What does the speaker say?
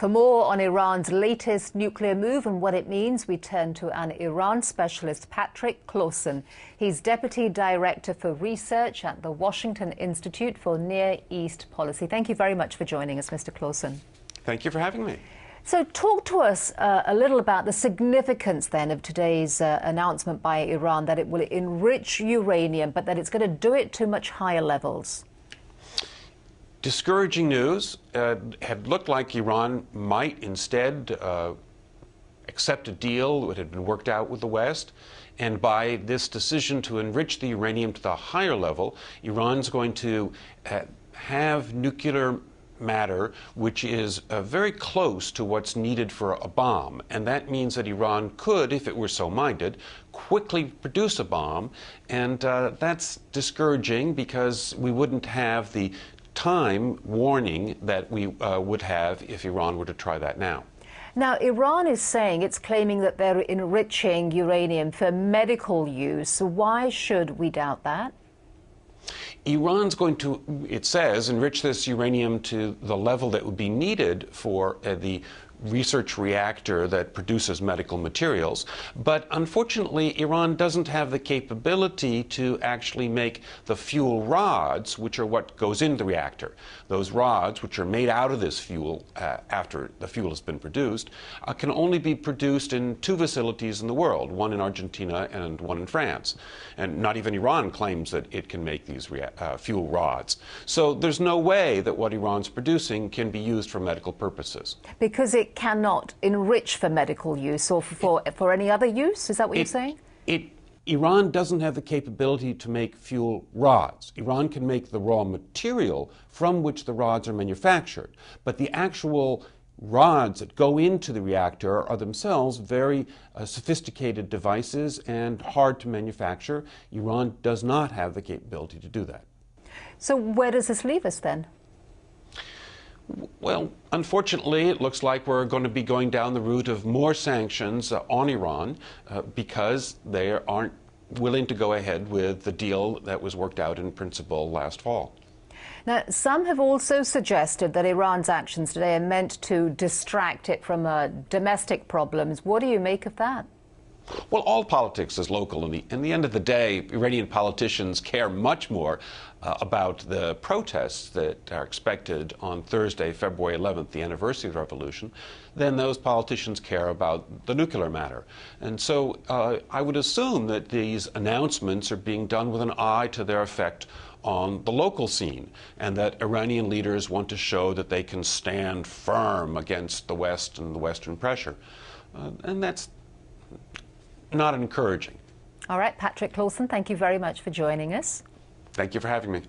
For more on Iran's latest nuclear move and what it means, we turn to an Iran specialist, Patrick Clausen. He's Deputy Director for Research at the Washington Institute for Near East Policy. Thank you very much for joining us, Mr. Clausen. Thank you for having me. So talk to us a little about the significance then of today's announcement by Iran that it will enrich uranium, but that it's going to do it to much higher levels. Discouraging news. Had looked like Iran might instead accept a deal that had been worked out with the West. And by this decision to enrich the uranium to the higher level, Iran's going to have nuclear matter which is very close to what's needed for a bomb. And that means that Iran could, if it were so minded, quickly produce a bomb. And that's discouraging because we wouldn't have the time warning that we would have if Iran were to try that now. Now, Iran is saying it's claiming that they're enriching uranium for medical use. So why should we doubt that? Iran's going to, it says, enrich this uranium to the level that would be needed for the research reactor that produces medical materials. But unfortunately, Iran doesn't have the capability to actually make the fuel rods, which are what goes into the reactor. Those rods, which are made out of this fuel after the fuel has been produced, can only be produced in two facilities in the world, one in Argentina and one in France. And not even Iran claims that it can make these fuel rods. So there's no way that what Iran's producing can be used for medical purposes. Because it cannot enrich for medical use or for any other use? Is that what you're saying? Iran doesn't have the capability to make fuel rods. Iran can make the raw material from which the rods are manufactured. But the actual rods that go into the reactor are themselves very sophisticated devices and hard to manufacture. Iran does not have the capability to do that. So where does this leave us then? Well, unfortunately, it looks like we're going to be going down the route of more sanctions on Iran because they aren't willing to go ahead with the deal that was worked out in principle last fall. Now, some have also suggested that Iran's actions today are meant to distract it from domestic problems. What do you make of that? Well, all politics is local. In the end of the day, Iranian politicians care much more about the protests that are expected on Thursday, February 11th, the anniversary of the revolution, than those politicians care about the nuclear matter. And so I would assume that these announcements are being done with an eye to their effect on the local scene, and that Iranian leaders want to show that they can stand firm against the West and the Western pressure. And that's not encouraging. All right, Patrick Clausen, thank you very much for joining us. Thank you for having me.